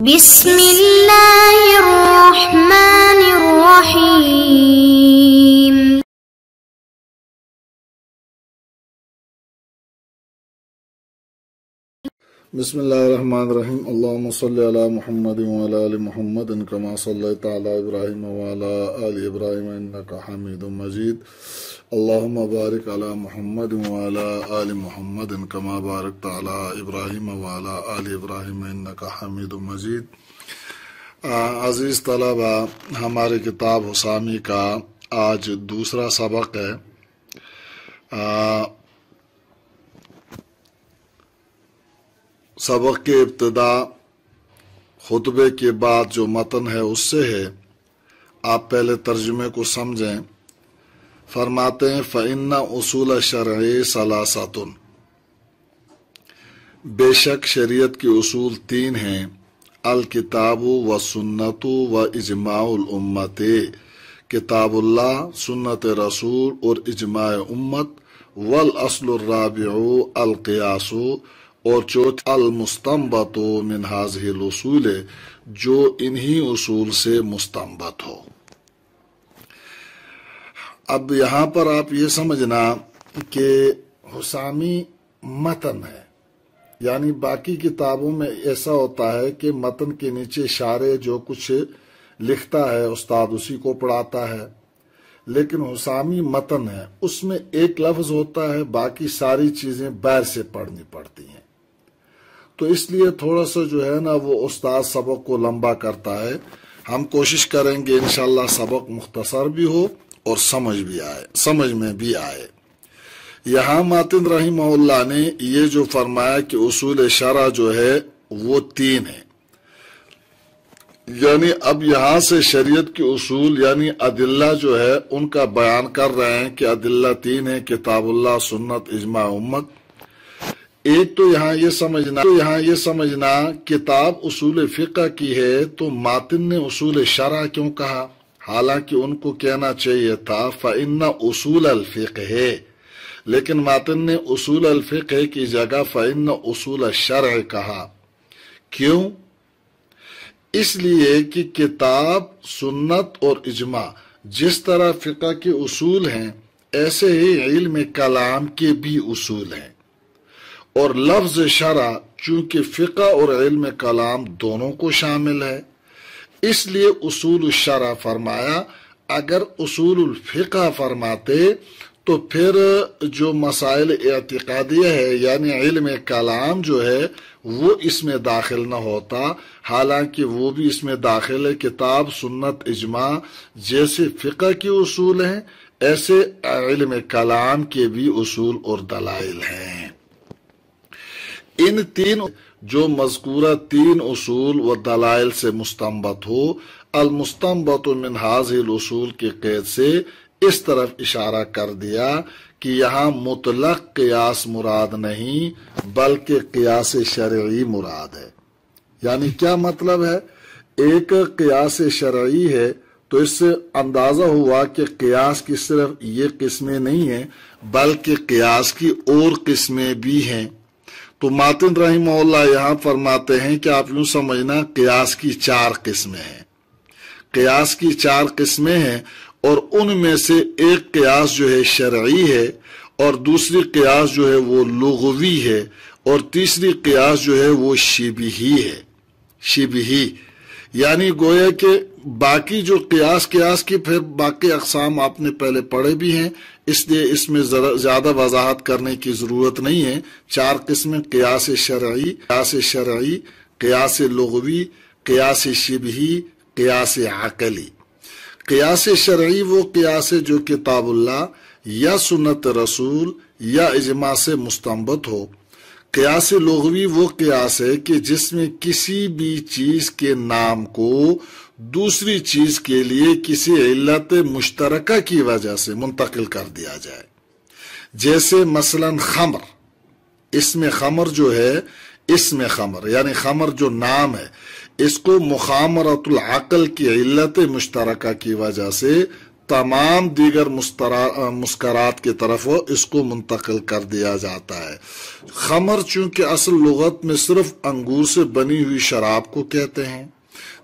بسم اللہ الرحمن الرحیم بسم اللہ الرحمن الرحیم اللہم صلی علی محمد وعلی آل محمد کما صلیت علی ابراہیم وعلی آل ابراہیم انکا حمید مجید اللہم بارک علی محمد وعلی آل محمد کما بارکت علی ابراہیم وعلی آل ابراہیم انکا حمید مجید۔ عزیز طلبہ، ہماری کتاب حسامی کا آج دوسرا سبق ہے۔ سبق کے ابتدا خطبے کے بعد جو متن ہے اس سے ہے، آپ پہلے ترجمے کو سمجھیں۔ فرماتے ہیں فَإِنَّ أُصُولَ الشَّرْعِ ثَلَاثَةٌ، بے شک شریعت کے اصول تین ہیں، الکتاب والسنت واجماع الامت، کتاب اللہ، سنت رسول اور اجماع امت، والاصل الرابع القیاس، اور چوتھ المستنبط من هذه الاصول، جو انہی اصول سے مستنبط ہو۔ اب یہاں پر آپ یہ سمجھنا کہ حسامی متن ہے، یعنی باقی کتابوں میں ایسا ہوتا ہے کہ متن کے نیچے شارح جو کچھ لکھتا ہے استاد اسی کو پڑھاتا ہے، لیکن حسامی متن ہے، اس میں ایک لفظ ہوتا ہے، باقی ساری چیزیں باہر سے پڑھنی پڑتی ہیں۔ تو اس لیے تھوڑا سا جو ہے نا وہ استاد سبق کو لمبا کرتا ہے۔ ہم کوشش کریں گے انشاءاللہ سبق مختصر بھی ہو اور سمجھ میں بھی آئے۔ یہاں ماتن رحمہ اللہ نے یہ جو فرمایا کہ اصول شرع جو ہے وہ تین ہیں، یعنی اب یہاں سے شریعت کے اصول یعنی ادلہ جو ہے ان کا بیان کر رہے ہیں کہ ادلہ تین ہیں، کتاب اللہ، سنت، اجماع امت۔ ایک تو یہاں یہ سمجھنا کتاب اصول فقہ کی ہے تو ماتن نے اصول شرع کیوں کہا، حالانکہ ان کو کہنا چاہیے تھا فَإِنَّ اصول الفقہ ہے، لیکن ماتن نے اصول الفقہ کی جگہ فَإِنَّ اصول الشرع کہا۔ کیوں؟ اس لیے کہ کتاب، سنت اور اجماع جس طرح فقہ کے اصول ہیں ایسے ہی علم کلام کے بھی اصول ہیں، اور لفظ شرع چونکہ فقہ اور علم کلام دونوں کو شامل ہے، اس لیے اصول الشرع فرمایا۔ اگر اصول الفقہ فرماتے تو پھر جو مسائل اعتقادیہ ہے یعنی علم کلام جو ہے وہ اس میں داخل نہ ہوتا، حالانکہ وہ بھی اس میں داخل ہے۔ کتاب، سنت، اجماع جیسے فقہ کے اصول ہیں ایسے علم کلام کے بھی اصول اور دلائل ہیں۔ ان تین جو مذکورہ تین اصول و دلائل سے مستنبط ہو، المستنبط من هذه الاصول کے قید سے اس طرف اشارہ کر دیا کہ یہاں مطلق قیاس مراد نہیں بلکہ قیاس شرعی مراد ہے۔ یعنی کیا مطلب ہے؟ ایک قیاس شرعی ہے تو اس سے اندازہ ہوا کہ قیاس کی صرف یہ قسمیں نہیں ہیں بلکہ قیاس کی اور قسمیں بھی ہیں۔ تو ماتن رحمہ اللہ یہاں فرماتے ہیں کہ آپ یوں سمجھنا قیاس کی چار قسمیں ہیں، قیاس کی چار قسمیں ہیں، اور ان میں سے ایک قیاس جو ہے شرعی ہے، اور دوسری قیاس جو ہے وہ لغوی ہے، اور تیسری قیاس جو ہے وہ شبہی ہے۔ شبہی یعنی گویا کہ باقی جو قیاس کی پھر باقی اقسام آپ نے پہلے پڑھے بھی ہیں، اس لیے اس میں زیادہ وضاحت کرنے کی ضرورت نہیں ہے۔ چار قسمیں: قیاس شرعی، قیاس لغوی، قیاس شبہی، قیاس عقلی۔ قیاس شرعی وہ قیاس ہے جو کتاب اللہ یا سنت رسول یا اجماع سے مستنبط ہو۔ قیاس لغوی وہ قیاس ہے کہ جس میں کسی بھی چیز کے نام کو دوسری چیز کے لیے کسی علت مشترکہ کی وجہ سے منتقل کر دیا جائے، جیسے مثلا خمر، اسم خمر جو ہے، اسم خمر یعنی خمر جو نام ہے، اس کو مخامرۃ العقل کی علت مشترکہ کی وجہ سے تمام دیگر مسکرات کی طرف اس کو منتقل کر دیا جاتا ہے۔ خمر چونکہ اصل لغت میں صرف انگور سے بنی ہوئی شراب کو کہتے ہیں،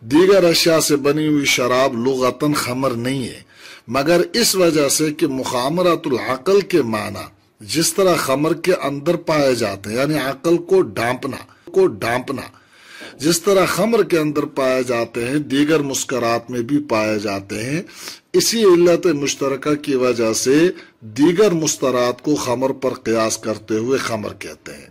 دیگر اشیاء سے بنی ہوئی شراب لغتاً خمر نہیں ہے، مگر اس وجہ سے کہ مخامرۃ العقل کے معنی جس طرح خمر کے اندر پائے جاتے ہیں، یعنی عقل کو ڈھانپنا جس طرح خمر کے اندر پائے جاتے ہیں، دیگر مسکرات میں بھی پائے جاتے ہیں، اسی علت مشترکہ کی وجہ سے دیگر مسکرات کو خمر پر قیاس کرتے ہوئے خمر کہتے ہیں۔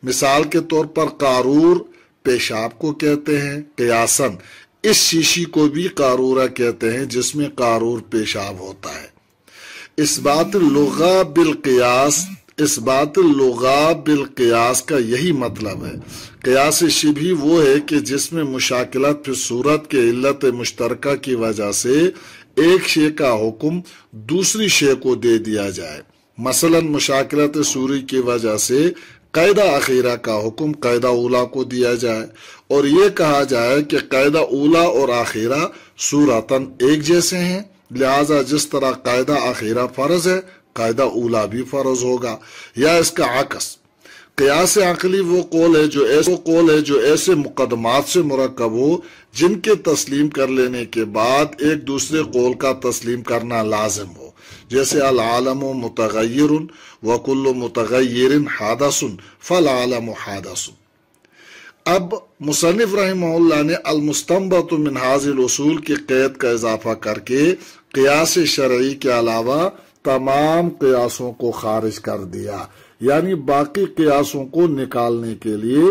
مثال کے طور پر قارور پیشاب کو کہتے ہیں قیاساً، اس شیشی کو بھی قارورہ کہتے ہیں جس میں قارور پیشاب ہوتا ہے۔ اس بات اللغہ بالقیاس کا یہی مطلب ہے۔ قیاس شبہی وہ ہے کہ جس میں مشاکلت فی صورت کے علت مشترکہ کی وجہ سے ایک شے کا حکم دوسری شے کو دے دیا جائے۔ مثلا مشاکلت صوری کی وجہ سے قاعدہ اخیرہ کا حکم قاعدہ اولا کو دیا جائے اور یہ کہا جائے کہ قاعدہ اولا اور اخیرہ صورتاً ایک جیسے ہیں، لہذا جس طرح قاعدہ اخیرہ فرض ہے قاعدہ اولا بھی فرض ہوگا، یا اس کا عکس۔ قیاس عقلی وہ قول ہے جو ایسے مقدمات سے مرکب ہو جن کے تسلیم کر لینے کے بعد ایک دوسرے قول کا تسلیم کرنا لازم ہو، جیسے العالم متغیر وکل متغیر حادث فالعالم حادث۔ اب مصنف رحمہ اللہ نے المستنبط من هذه الاصول کی قید کا اضافہ کر کے قیاس شرعی کے علاوہ تمام قیاسوں کو خارج کر دیا، یعنی باقی قیاسوں کو نکالنے کے لیے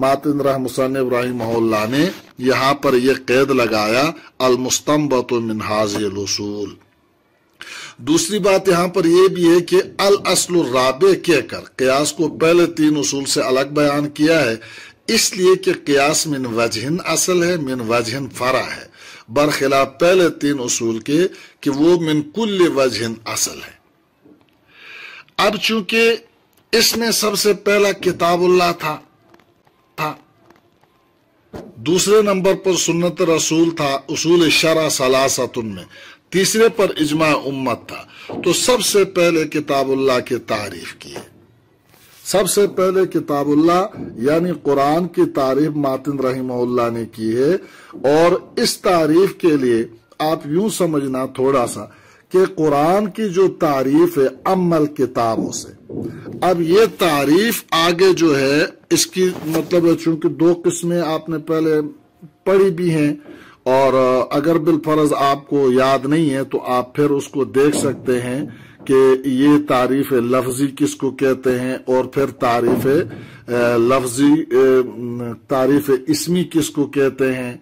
مصنف رحمہ اللہ نے یہاں پر یہ قید لگایا المستنبط من هذه الاصول۔ دوسری بات یہاں پر یہ بھی ہے کہ الاصل الرابع کہہ کر قیاس کو پہلے 3 اصول سے الگ بیان کیا ہے، اس لیے کہ قیاس من وجہن اصل ہے، من وجہن فرع ہے، برخلاف پہلے 3 اصول کے کہ وہ من کل وجہن اصل ہے۔ اب چونکہ اس میں سب سے پہلا کتاب اللہ تھا، دوسرے نمبر پر سنت رسول تھا اصول شرع ثلاثۃ میں، تیسرے پر اجماع امت تھا، تو سب سے پہلے کتاب اللہ کی تعریف کی ہے۔ سب سے پہلے کتاب اللہ یعنی قرآن کی تعریف ماتن رحمہ اللہ نے کی ہے، اور اس تعریف کے لیے آپ یوں سمجھنا تھوڑا سا کہ قرآن کی جو تعریف ہے عمل کتابوں سے، اب یہ تعریف آگے جو ہے اس کی مطلب ہے چونکہ 2 قسمیں آپ نے پہلے پڑھی بھی ہیں، اور اگر بالفرض آپ کو یاد نہیں ہے تو آپ پھر اس کو دیکھ سکتے ہیں کہ یہ تعریف لفظی کس کو کہتے ہیں اور پھر تعریف اسمی کس کو کہتے ہیں،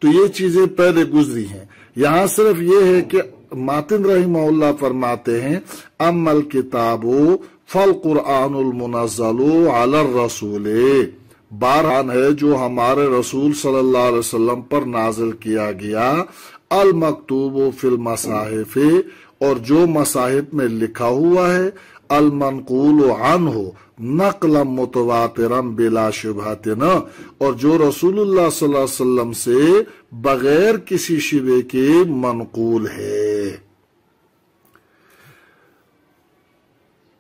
تو یہ چیزیں پہلے گزری ہیں۔ یہاں صرف یہ ہے کہ ماتن رحمہ اللہ فرماتے ہیں اما الکتاب فالقرآن المنزل علی الرسول، بارہان ہے جو ہمارے رسول صلی اللہ علیہ وسلم پر نازل کیا گیا، المکتوب فی المصاحف، اور جو مصاحف میں لکھا ہوا ہے، المنقول عنہ نقلا متواترا بلا شبہۃ، اور جو رسول اللہ صلی اللہ علیہ وسلم سے بغیر کسی شبہ کے منقول ہے۔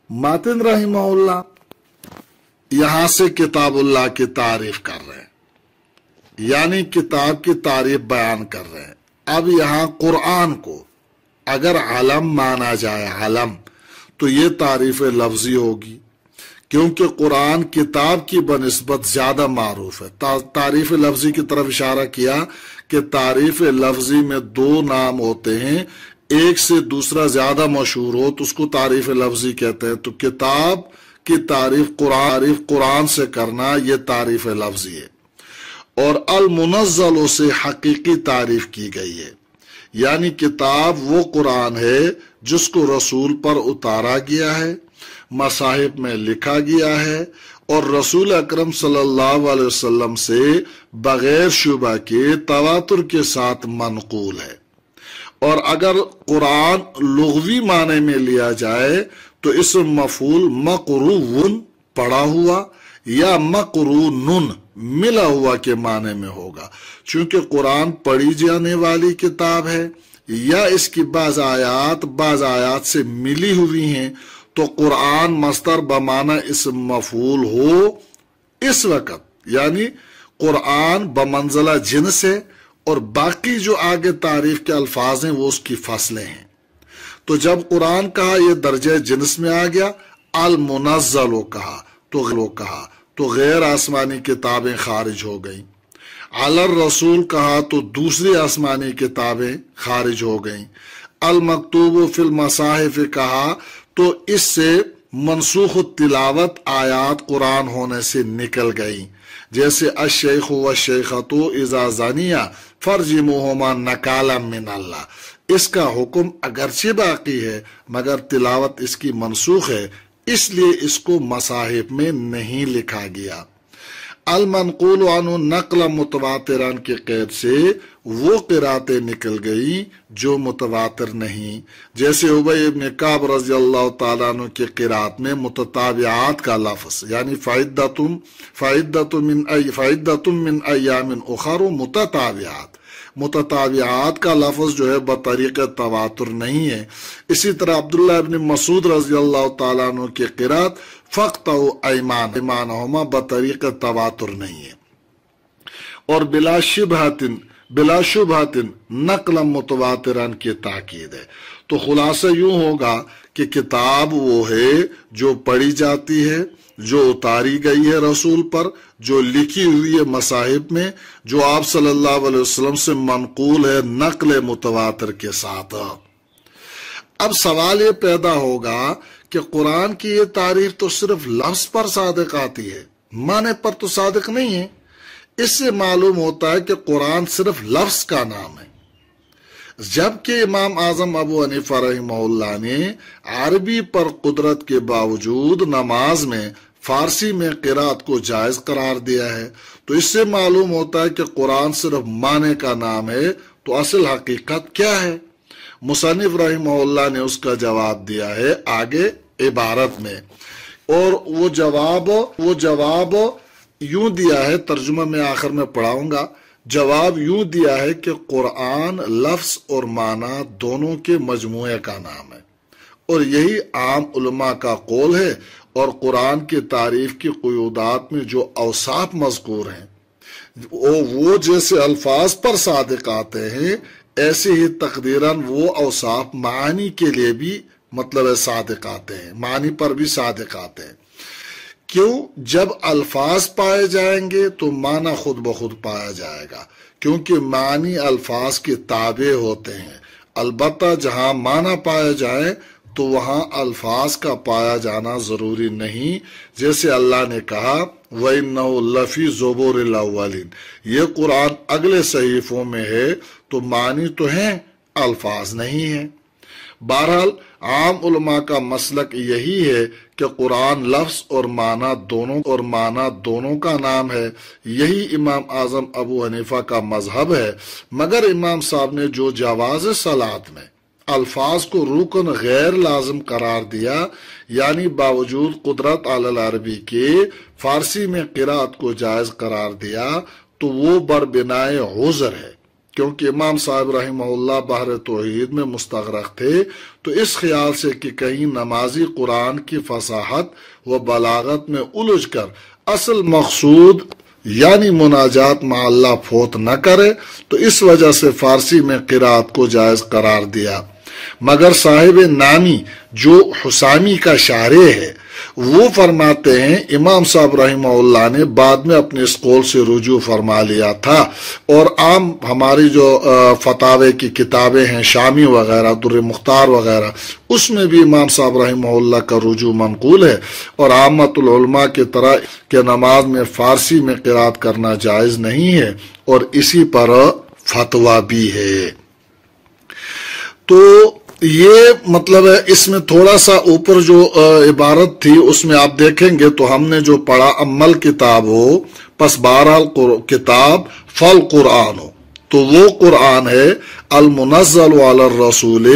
ماتن رحمہ اللہ یہاں سے کتاب اللہ کی تعریف کر رہے ہیں، یعنی کتاب کی تعریف بیان کر رہے ہیں۔ اب یہاں قرآن کو اگر علم مانا جائے، علم، تو یہ تعریف لفظی ہوگی، کیونکہ قرآن کتاب کی بنسبت زیادہ معروف ہے۔ تعریف لفظی کی طرف اشارہ کیا کہ تعریف لفظی میں 2 نام ہوتے ہیں، ایک سے دوسرا زیادہ مشہور ہو تو اس کو تعریف لفظی کہتے ہیں، تو کتاب کی تعریف قرآن سے کرنا یہ تعریف لفظی ہے، اور المنزل سے حقیقی تعریف کی گئی ہے، یعنی کتاب وہ قرآن ہے جس کو رسول پر اتارا گیا ہے، مصاحف میں لکھا گیا ہے، اور رسول اکرم صلی اللہ علیہ وسلم سے بغیر شبہ کے تواتر کے ساتھ منقول ہے۔ اور اگر قرآن لغوی معنی میں لیا جائے تو اسم مفعول مقرون پڑھا ہوا یا مقرونن ملا ہوا کے معنی میں ہوگا، چونکہ قرآن پڑھی جانے والی کتاب ہے، یا اس کی بعض آیات سے ملی ہوئی ہیں تو قرآن مصدر بمعنی اسم مفعول ہو اس وقت، یعنی قرآن بمنزلہ جنس ہے اور باقی جو آگے تعریف کے الفاظ ہیں وہ اس کی فصلیں ہیں۔ تو جب قرآن کہا یہ درجہ جنس میں آ گیا، المنزل کہا تو غیر آسمانی کتابیں خارج ہو گئیں، علی الرسول کہا تو دوسری آسمانی کتابیں خارج ہو گئیں، المکتوب فی المصاحف کہا تو اس سے منسوخ التلاوت آیات قرآن ہونے سے نکل گئیں، جیسے الشیخ والشیخۃ اذا زنیا فرجموہما نکالا من اللہ، اس کا حکم اگرچہ باقی ہے مگر تلاوت اس کی منسوخ ہے، اس لیے اس کو مصاحف میں نہیں لکھا گیا۔ المنقول عنہ نقل متواتران کے قید سے وہ قراتیں نکل گئی جو متواتر نہیں، جیسے ابی ابن کعب رضی اللہ تعالیٰ عنہ کے قرات میں متتابعات کا لفظ، یعنی فعدۃ من ایام اخر متتابعات کا لفظ جو ہے بطریق تواتر نہیں ہے۔ اسی طرح عبداللہ ابن مسعود رضی اللہ تعالیٰ عنہ کے قرات فَقْطَعُوا أَيْمَانَهُمَا بطریق تواتر نہیں ہے۔ اور بلا شبہت نقل متواتران کی تاکید ہے۔ تو خلاصہ یوں ہوگا کہ کتاب وہ ہے جو پڑھی جاتی ہے، جو اتاری گئی ہے رسول پر، جو لکھی ہوئی ہے مصاحف میں، جو آپ صلی اللہ علیہ وسلم سے منقول ہے نقل متواتر کے ساتھ۔ اب سوال یہ پیدا ہوگا کہ قرآن کی یہ تعریف تو صرف لفظ پر صادق آتی ہے، معنی پر تو صادق نہیں ہے۔ اس سے معلوم ہوتا ہے کہ قرآن صرف لفظ کا نام ہے، جبکہ امام اعظم ابو حنیفہ رحمہ اللہ نے عربی پر قدرت کے باوجود نماز میں فارسی میں قرات کو جائز قرار دیا ہے۔ تو اس سے معلوم ہوتا ہے کہ قرآن صرف معنی کا نام ہے، تو اصل حقیقت کیا ہے؟ مصنف رحمہ اللہ نے اس کا جواب دیا ہے آگے عبارت میں، اور وہ جواب یوں دیا ہے، ترجمہ میں آخر میں پڑھاؤں گا۔ جواب یوں دیا ہے کہ قرآن لفظ اور معنی دونوں کے مجموعے کا نام ہے، اور یہی عام علماء کا قول ہے، اور قرآن کی تعریف کی قیودات میں جو اوصاف مذکور ہیں وہ جیسے الفاظ پر صادق آتے ہیں، ایسے ہی تقدیراً وہ اوصاف معنی کے لیے بھی مطلب صادق آتے ہیں، معنی پر بھی صادق آتے ہیں۔ کیوں؟ جب الفاظ پائے جائیں گے تو معنی خود بخود پایا جائے گا، کیونکہ معنی الفاظ کے تابع ہوتے ہیں۔ البتہ جہاں معنی پائے جائیں تو وہاں الفاظ کا پایا جانا ضروری نہیں، جیسے اللہ نے کہا وَإِنَّهُ لَفِي زُبُرِ الْأَوَّلِينَ، یہ قرآن اگلے صحیفوں میں ہے، تو معنی تو ہیں، الفاظ نہیں ہیں۔ بہرحال عام علماء کا مسلک یہی ہے کہ قرآن لفظ اور معنی دونوں کا نام ہے۔ یہی امام اعظم ابو حنیفہ کا مذہب ہے، مگر امام صاحب نے جو جواز صلاۃ میں الفاظ کو رکن غیر لازم قرار دیا، یعنی باوجود قدرت علی العربی کے فارسی میں قرات کو جائز قرار دیا، تو وہ بربنائے عذر ہے، کیونکہ امام صاحب رحمہ اللہ بحر توحید میں مستغرق تھے، تو اس خیال سے کہ کہیں نمازی قرآن کی فصاحت و بلاغت میں الجھ کر اصل مقصود یعنی مناجات مع اللہ فوت نہ کرے، تو اس وجہ سے فارسی میں قرات کو جائز قرار دیا۔ مگر صاحب نامی جو حسامی کا شارح ہے وہ فرماتے ہیں امام صاحب رحمہ اللہ نے بعد میں اپنے اس قول سے رجوع فرما لیا تھا، اور عام ہماری جو فتاوے کی کتابیں ہیں شامی وغیرہ، در مختار وغیرہ، اس میں بھی امام صاحب رحمہ اللہ کا رجوع منقول ہے، اور عامت العلماء کی طرح کہ نماز میں فارسی میں قرات کرنا جائز نہیں ہے، اور اسی پر فتویٰ بھی ہے۔ تو یہ مطلب ہے، اس میں تھوڑا سا اوپر جو عبارت تھی اس میں آپ دیکھیں گے تو ہم نے جو پڑھا امل کتاب ہو پس بہرحال کتاب فل قرآن ہو، تو وہ قرآن ہے المنزل علی الرسول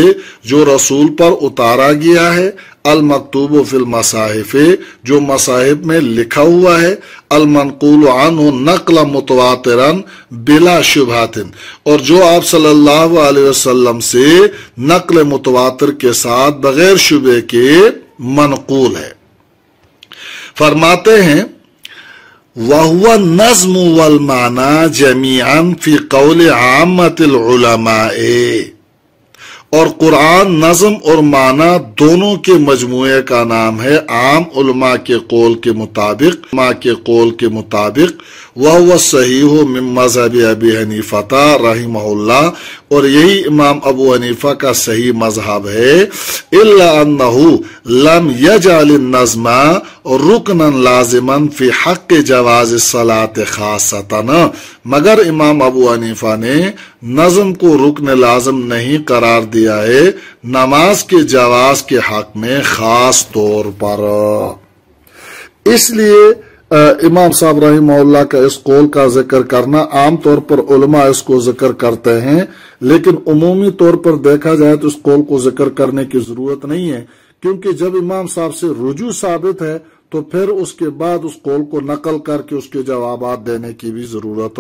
جو رسول پر اتارا گیا ہے، المکتوب فی المصاحف جو مصاحف میں لکھا ہوا ہے، المنقول عنہ نقل متواترا بلا شبہات اور جو آپ صلی اللہ علیہ وسلم سے نقل متواتر کے ساتھ بغیر شبہ کے منقول ہے۔ فرماتے ہیں وَهُوَ النَّظْمُ وَالْمَعْنَى جَمِيعًا فِي قَوْلِ عَامَّةِ الْعُلَمَاءِ اور قرآن نظم اور معنی دونوں کے مجموعے کا نام ہے عام علماء کے قول کے مطابق، وَهُوَ الصَّحِيحُ مِن مذہب ابی حنیفہ رحمہ اللہ اور یہی امام ابو حنیفہ کا صحیح مذہب ہے، الا انہ لم یجعل النظم رکنا لازما فی حق جواز الصلاۃ خاصۃ مگر امام ابو حنیفہ نے نظم کو رکن لازم نہیں قرار دیا ہے نماز کے جواز کے حق میں خاص طور پر۔ اس لیے امام صاحب رحمہ اللہ کا اس قول کا ذکر کرنا عام طور پر علماء اس کو ذکر کرتے ہیں، لیکن عمومی طور پر دیکھا جائے تو اس قول کو ذکر کرنے کی ضرورت نہیں ہے، کیونکہ جب امام صاحب سے رجوع ثابت ہے تو پھر اس کے بعد اس قول کو نقل کر کے اس کے جوابات دینے کی بھی ضرورت